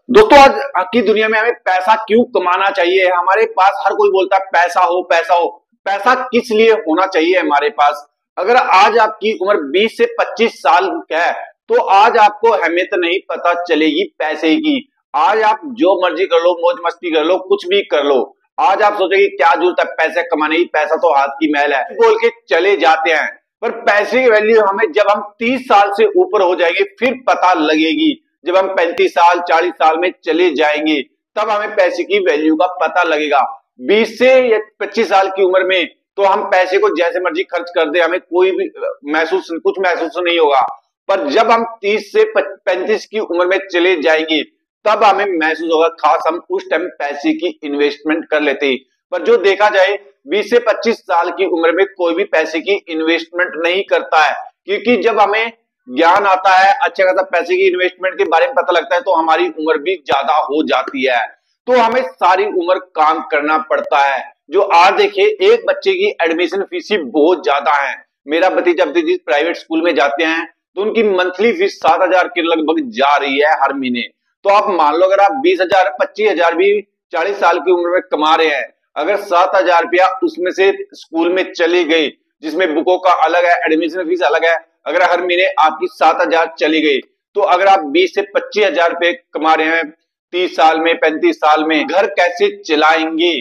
दोस्तों, आज की दुनिया में हमें पैसा क्यों कमाना चाहिए? हमारे पास हर कोई बोलता है पैसा हो पैसा हो। पैसा किस लिए होना चाहिए हमारे पास? अगर आज आपकी उम्र 20 से 25 साल है तो आज आपको अहमियत नहीं पता चलेगी पैसे की। आज आप जो मर्जी कर लो, मौज मस्ती कर लो, कुछ भी कर लो, आज आप सोचेंगे क्या जरूरत है पैसे कमाने की, पैसा तो हाथ की मैल है बोल के चले जाते हैं। पर पैसे की वैल्यू हमें जब हम 30 साल से ऊपर हो जाएंगे फिर पता लगेगी। जब हम 35 साल 40 साल में चले जाएंगे तब हमें पैसे की वैल्यू का पता लगेगा। 20 से या 25 साल की उम्र में तो हम पैसे को जैसे मर्जी खर्च कर दे, हमें कोई भी कुछ महसूस नहीं होगा। पर जब हम 30 से 35 की उम्र में चले जाएंगे तब हमें महसूस होगा, खास हम उस टाइम पैसे की इन्वेस्टमेंट कर लेते। पर जो देखा जाए 20 से 25 साल की उम्र में कोई भी पैसे की इन्वेस्टमेंट नहीं करता है, क्योंकि जब हमें ज्ञान आता है, अच्छा खासा पैसे की इन्वेस्टमेंट के बारे में पता लगता है तो हमारी उम्र भी ज्यादा हो जाती है। तो हमें सारी उम्र काम करना पड़ता है। जो आज देखिए, एक बच्चे की एडमिशन फीस ही बहुत ज्यादा है। मेरा भतीजा भतीजी प्राइवेट स्कूल में जाते हैं तो उनकी मंथली फीस 7,000 के लगभग जा रही है हर महीने। तो आप मान लो, अगर आप 20,000 25,000 भी 40 साल की उम्र में कमा रहे हैं, अगर 7,000 रुपया उसमें से स्कूल में चली गई, जिसमें बुकों का अलग है, एडमिशन फीस अलग है, अगर हर महीने आपकी 7,000 चली गई तो अगर आप 20 से 25,000 रुपए कमा रहे हैं 30 साल में 35 साल में, घर कैसे चलाएंगे?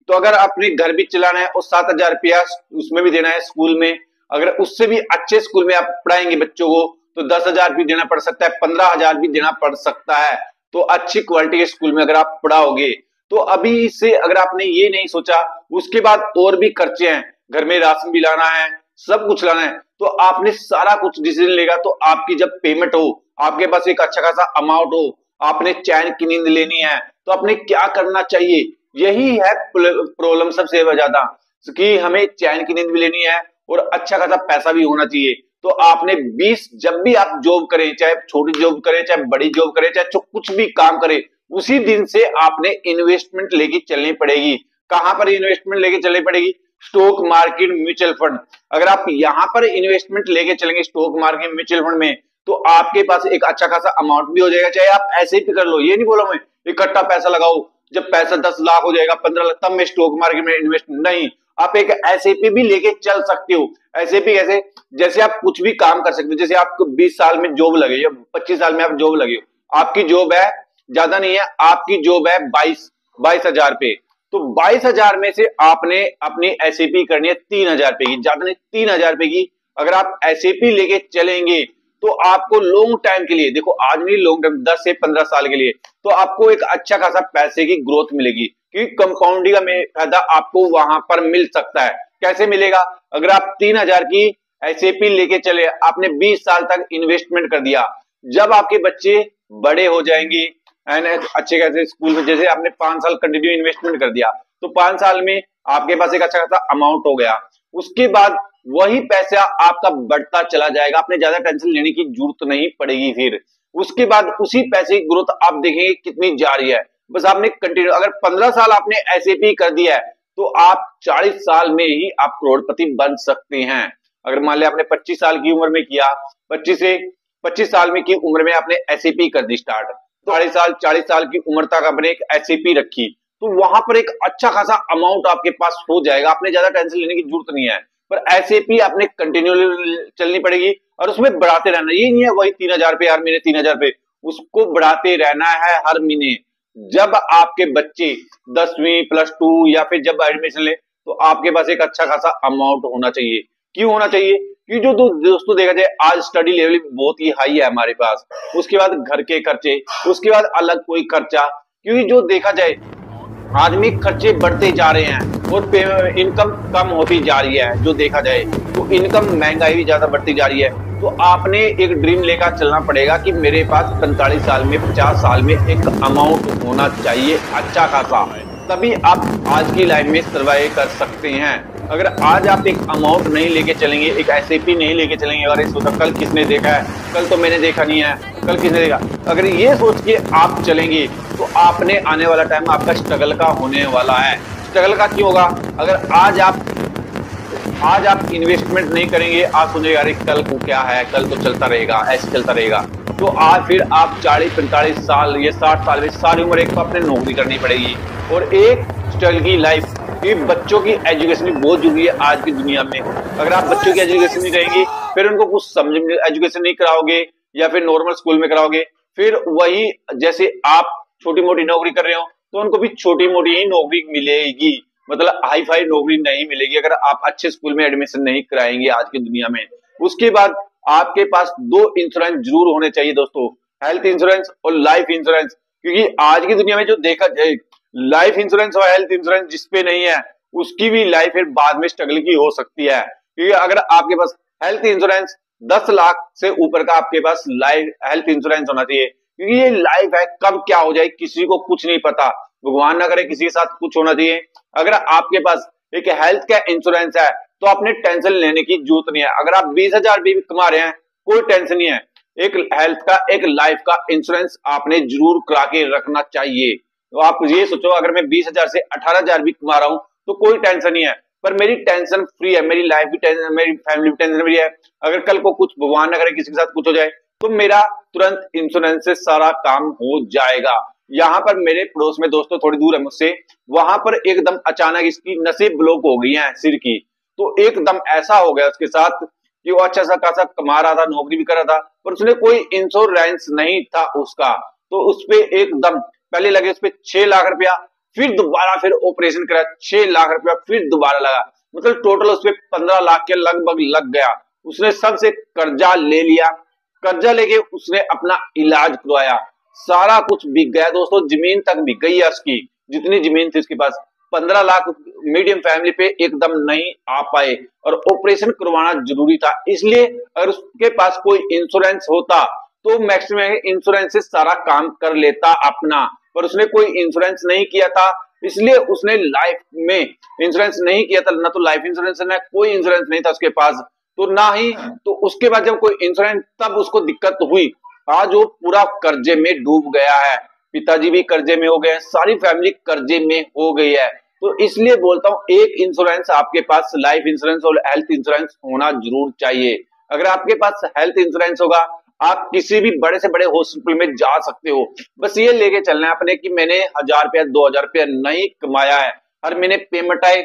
तो अगर अपने घर भी चलाना है और 7,000 रुपया उसमें भी देना है स्कूल में, अगर उससे भी अच्छे स्कूल में आप पढ़ाएंगे बच्चों को तो 10,000 भी देना पड़ सकता है, 15,000 भी देना पड़ सकता है। तो अच्छी क्वालिटी के स्कूल में अगर आप पढ़ाओगे तो अभी से अगर आपने ये नहीं सोचा, उसके बाद और भी खर्चे हैं, घर में राशन भी लाना है, सब कुछ लाना है, तो आपने सारा कुछ डिसीजन लेगा तो आपकी जब पेमेंट हो, आपके पास एक अच्छा खासा अमाउंट हो, आपने चैन की नींद लेनी है तो आपने क्या करना चाहिए? यही है प्रॉब्लम सबसे ज्यादा, कि हमें चैन की नींद भी लेनी है और अच्छा खासा पैसा भी होना चाहिए। तो आपने 20 जब भी आप जॉब करें, चाहे छोटी जॉब करें चाहे बड़ी जॉब करें चाहे कुछ भी काम करें, उसी दिन से आपने इन्वेस्टमेंट लेके चलनी पड़ेगी। कहां पर इन्वेस्टमेंट लेके चलनी पड़ेगी? Stock market, mutual fund. अगर आप यहां पर इन्वेस्टमेंट लेके चलेंगे स्टॉक मार्केट म्यूचुअल फंड में तो आपके पास एक अच्छा खासा अमाउंट भी हो जाएगा। चाहे आप ऐसे ही कर लो, ये नहीं बोला मैं इकट्ठा पैसा लगाओ, जब पैसा 10 लाख हो जाएगा 15 लाख तब मैं स्टॉक मार्केट में इन्वेस्ट नहीं। आप एक एसआईपी भी लेके चल सकते हो। एसआईपी कैसे? जैसे आप कुछ भी काम कर सकते हो। जैसे आपको 20 साल में जॉब लगे या 25 साल में आप जॉब लगे हो, आपकी जॉब है, ज्यादा नहीं है, आपकी जॉब है 22,000 रुपए, तो 22,000 में से आपने अपनी एसआईपी करनी है 3,000 रुपए की, ज्यादा नहीं 3,000 रुपए की। अगर आप एसआईपी लेके चलेंगे तो आपको लॉन्ग टाइम के लिए, देखो आज नहीं, लॉन्ग टाइम 10 से 15 साल के लिए, तो आपको एक अच्छा खासा पैसे की ग्रोथ मिलेगी, क्योंकि कंपाउंडिंग का फायदा आपको वहां पर मिल सकता है। कैसे मिलेगा? अगर आप 3,000 की एसआईपी लेके चले, आपने 20 साल तक इन्वेस्टमेंट कर दिया, जब आपके बच्चे बड़े हो जाएंगे अच्छे खासे स्कूल में, जैसे आपने 5 साल कंटिन्यू इन्वेस्टमेंट कर दिया तो 5 साल में आपके पास एक अच्छा खासा अमाउंट हो गया। उसके बाद वही पैसा आपका बढ़ता चला जाएगा, आपने ज्यादा टेंशन लेने की जरूरत नहीं पड़ेगी। फिर उसके बाद उसी पैसे की ग्रोथ आप देखेंगे कितनी जा रही है। बस आपने कंटिन्यू, अगर 15 साल आपने एसआईपी कर दिया है तो आप 40 साल में ही आप करोड़पति बन सकते हैं। अगर मान लिया आपने 25 साल की उम्र में किया, 25 साल में की उम्र में आपने एसआईपी कर दी स्टार्ट, 40 साल की उम्र तक आपने एक एसआईपी रखी, तो वहां पर एक अच्छा खासा अमाउंट आपके पास हो जाएगा, आपने ज्यादा टेंशन लेने की जरूरत नहीं है। पर एसआईपी आपने कंटिन्यू चलनी पड़ेगी और उसमें बढ़ाते रहना। ये नहीं है वही 3,000 रुपए हर महीने, 3,000 रुपए, उसको बढ़ाते रहना है हर महीने। जब आपके बच्चे 10वीं +2 या फिर जब एडमिशन ले तो आपके पास एक अच्छा खासा अमाउंट होना चाहिए। क्यों होना चाहिए? क्योंकि जो दोस्तों देखा जाए आज स्टडी लेवल बहुत ही हाई है हमारे पास, उसके बाद घर के खर्चे, उसके बाद अलग कोई खर्चा, क्योंकि जो देखा जाए आदमी खर्चे बढ़ते जा रहे हैं और इनकम कम होती जा रही है। जो देखा जाए तो इनकम, महंगाई भी ज्यादा बढ़ती जा रही है। तो आपने एक ड्रीम लेकर चलना पड़ेगा कि मेरे पास 45 साल में 50 साल में एक अमाउंट होना चाहिए अच्छा खासा, तभी आप आज की लाइफ में सर्वाइव कर सकते हैं। अगर आज आप एक अमाउंट नहीं लेके चलेंगे, एक एसआईपी नहीं लेके चलेंगे, अगर इस वक्त कल किसने देखा है, कल तो मैंने देखा नहीं है, कल किसने देखा, अगर ये सोच के आप चलेंगे तो आपने आने वाला टाइम आपका स्ट्रगल का होने वाला है। स्ट्रगल का क्यों होगा? अगर आज आप आज आप इन्वेस्टमेंट नहीं करेंगे, आप सोचेंगे अरे कल को क्या है, कल तो चलता रहेगा, ऐसे चलता रहेगा। तो आज फिर आप 40-45 साल या 60 साल में सारी उम्र एक तो अपने नौकरी करनी पड़ेगी और एक स्ट्रगल की लाइफ। क्योंकि बच्चों की एजुकेशन भी बहुत जरूरी है आज की दुनिया में। अगर आप बच्चों की एजुकेशन नहीं करेंगे, फिर उनको कुछ समझ एजुकेशन नहीं कराओगे या फिर नॉर्मल स्कूल में कराओगे, फिर वही जैसे आप छोटी मोटी नौकरी कर रहे हो तो उनको भी छोटी मोटी ही नौकरी मिलेगी, मतलब हाई फाई नौकरी नहीं मिलेगी अगर आप अच्छे स्कूल में एडमिशन नहीं कराएंगे आज की दुनिया में। उसके बाद आपके पास दो इंश्योरेंस जरूर होने चाहिए दोस्तों, हेल्थ इंश्योरेंस और लाइफ इंश्योरेंस। क्योंकि आज की दुनिया में जो देखा जाए, लाइफ इंश्योरेंस और हेल्थ इंश्योरेंस जिसपे नहीं है उसकी भी लाइफ फिर बाद में स्ट्रगल की हो सकती है। क्योंकि अगर आपके पास हेल्थ इंश्योरेंस 10 लाख से ऊपर का आपके पास लाइफ हेल्थ इंश्योरेंस होना चाहिए। क्योंकि ये लाइफ है, कब क्या हो जाए किसी को कुछ नहीं पता, भगवान ना करे किसी के साथ कुछ होना चाहिए। अगर आपके पास एक हेल्थ का इंश्योरेंस है तो आपने टेंशन लेने की जरूरत नहीं है। अगर आप 20,000 भी कमा रहे हैं कोई टेंशन नहीं है, एक हेल्थ का एक लाइफ का इंश्योरेंस आपने जरूर करा के रखना चाहिए। तो आप ये सोचो अगर मैं 20,000 से 18,000 भी कमा रहा हूं तो कोई टेंशन नहीं है, पर मेरी टेंशन फ्री है, मेरी लाइफ भी टेंशन, मेरी फैमिली भी टेंशन फ्री है। अगर कल को कुछ भगवान न करे किसी के साथ कुछ हो जाए तो मेरा तुरंत इंश्योरेंस से सारा काम हो जाएगा। यहाँ पर मेरे पड़ोस में दोस्तों थोड़ी दूर है मुझसे, वहां पर एकदम अचानक इसकी नसें ब्लॉक हो गई हैं सिर की। तो एकदम ऐसा हो गया उसके साथ कि वो अच्छा सा खासा कमा रहा था, नौकरी भी कर रहा था, पर उसने कोई इंश्योरेंस नहीं था उसका। तो उसपे एकदम पहले लगे उस पे 6 लाख रुपया, फिर दोबारा फिर ऑपरेशन करा 6 लाख रुपया, फिर दोबारा लगा, मतलब टोटल उस पे 15 लाख के लगभग लग गया। उसने सबसे कर्जा ले लिया, कर्जा लेके उसने अपना इलाज करवाया, सारा कुछ बिक गया दोस्तों, जमीन तक बिक गई है उसकी, जितनी जमीन थी उसके पास। 15 लाख मीडियम फैमिली पे एकदम नहीं आ पाए और ऑपरेशन करवाना जरूरी था। इसलिए अगर उसके पास कोई इंश्योरेंस होता तो मैक्सिमम इंश्योरेंस से सारा काम कर लेता अपना, पर उसने कोई इंश्योरेंस नहीं किया था, इसलिए उसने लाइफ में इंश्योरेंस नहीं किया था। ना तो लाइफ इंश्योरेंस ना कोई इंश्योरेंस नहीं था उसके पास, तो ना ही तो उसके बाद जब कोई इंश्योरेंस, तब उसको दिक्कत हुई। आज वो पूरा कर्जे में डूब गया है, पिताजी भी कर्जे में हो गए, सारी फैमिली कर्जे में हो गई है। तो इसलिए बोलता हूं एक इंश्योरेंस आपके पास लाइफ इंश्योरेंस और हेल्थ इंश्योरेंस होना जरूर चाहिए। अगर आपके पास हेल्थ इंश्योरेंस होगा आप किसी भी बड़े से बड़े हॉस्पिटल में जा सकते हो। बस ये लेके चलना है अपने कि मैंने 1,000 रुपया 2,000 रुपया नहीं कमाया है, हर महीने पेमेंट आए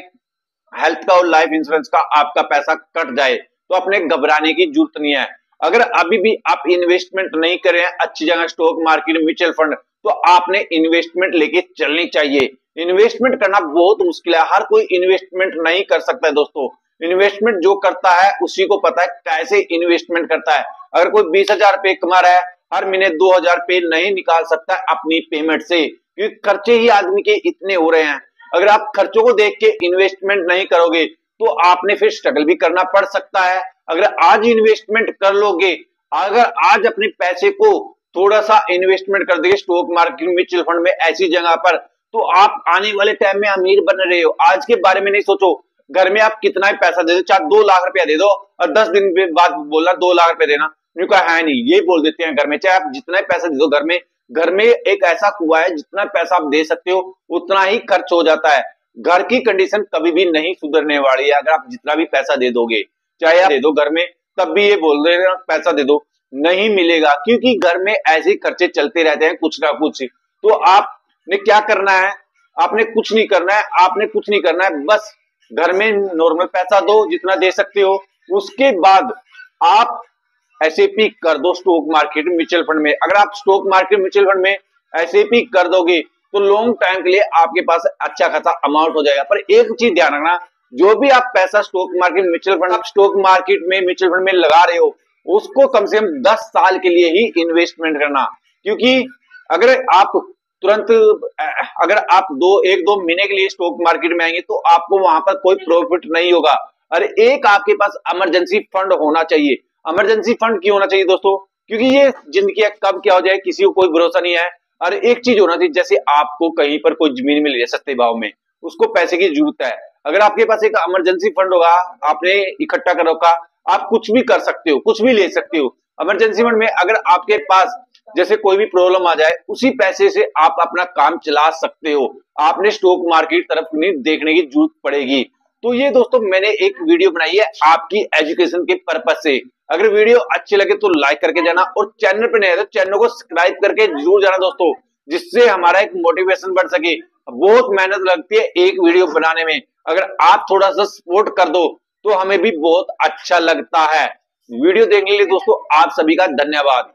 हेल्थ का और लाइफ इंश्योरेंस का, आपका पैसा कट जाए, तो अपने घबराने की जरूरत नहीं है। अगर अभी भी आप इन्वेस्टमेंट नहीं कर रहे हैं अच्छी जगह स्टॉक मार्केट म्यूचुअल फंड, तो आपने इन्वेस्टमेंट लेके चलनी चाहिए। इन्वेस्टमेंट करना बहुत मुश्किल है, हर कोई इन्वेस्टमेंट नहीं कर सकता है दोस्तों। इन्वेस्टमेंट जो करता है उसी को पता है कैसे इन्वेस्टमेंट करता है। अगर कोई 20,000 रुपए कमा रहा है, हर महीने 2,000 रुपए नहीं निकाल सकता है अपनी पेमेंट से, क्योंकि खर्चे ही आदमी के इतने हो रहे हैं। अगर आप खर्चों को देख के इन्वेस्टमेंट नहीं करोगे तो आपने फिर स्ट्रगल भी करना पड़ सकता है। अगर आज इन्वेस्टमेंट कर लोगे, अगर आज अपने पैसे को थोड़ा सा इन्वेस्टमेंट कर देंगे स्टॉक मार्केट म्यूचुअल फंड में ऐसी जगह पर, तो आप आने वाले टाइम में अमीर बन रहे हो। आज के बारे में नहीं सोचो, घर में आप कितना ही पैसा दे दो, चाहे 2 लाख रुपया दे दो और 10 दिन बाद बोलना 2 लाख रुपया देना, है नहीं, ये बोल देते हैं घर में। चाहे आप जितना ही पैसा दे दो, घर में एक ऐसा कुआ है जितना पैसा आप दे सकते हो उतना ही खर्च हो जाता है। घर की कंडीशन कभी भी नहीं सुधरने वाली है अगर आप जितना भी पैसा दे दोगे, चाहे आप दे दो घर में, तब भी ये बोल रहे हैं पैसा दे दो, नहीं मिलेगा, क्योंकि घर में ऐसे खर्चे चलते रहते हैं कुछ ना कुछ। तो आपने क्या करना है, आपने कुछ नहीं करना है, आपने कुछ नहीं करना है, बस घर में नॉर्मल पैसा दो जितना दे सकते हो। उसके बाद आप एसआईपी कर दो स्टॉक मार्केट म्यूचुअल फंड में। अगर आप स्टॉक मार्केट म्यूचुअल फंड में एसआईपी कर दोगे तो लॉन्ग टाइम के लिए आपके पास अच्छा खासा अमाउंट हो जाएगा। पर एक चीज ध्यान रखना, जो भी आप पैसा स्टॉक मार्केट म्यूचुअल फंड, आप स्टॉक मार्केट में म्यूचुअल फंड में लगा रहे हो, उसको कम से कम 10 साल के लिए ही इन्वेस्टमेंट करना। क्योंकि अगर आप तुरंत, अगर आप 1-2 महीने के लिए स्टॉक मार्केट में आएंगे तो आपको वहां पर कोई प्रॉफिट नहीं होगा। अरे एक आपके पास इमरजेंसी फंड होना चाहिए। इमरजेंसी फंड क्यों होना चाहिए दोस्तों? क्योंकि ये जिंदगी है, कब क्या हो जाए किसी को कोई भरोसा नहीं है। और एक चीज होना चाहिए, जैसे आपको कहीं पर कोई जमीन मिल रही है सस्ते भाव में, उसको पैसे की जरूरत है, अगर आपके पास एक इमरजेंसी फंड होगा, आपने इकट्ठा कर रखा, आप कुछ भी कर सकते हो, कुछ भी ले सकते हो। इमरजेंसी फंड में अगर आपके पास जैसे कोई भी प्रॉब्लम आ जाए, उसी पैसे से आप अपना काम चला सकते हो, आपने स्टॉक मार्केट तरफ नहीं देखने की जरूरत पड़ेगी। तो ये दोस्तों मैंने एक वीडियो बनाई है आपकी एजुकेशन के पर्पज से। अगर वीडियो अच्छी लगे तो लाइक करके जाना, और चैनल पे नए हैं तो चैनल को सब्सक्राइब करके जरूर जाना दोस्तों, जिससे हमारा एक मोटिवेशन बढ़ सके। बहुत मेहनत लगती है एक वीडियो बनाने में, अगर आप थोड़ा सा सपोर्ट कर दो तो हमें भी बहुत अच्छा लगता है। वीडियो देखने के लिए दोस्तों आप सभी का धन्यवाद।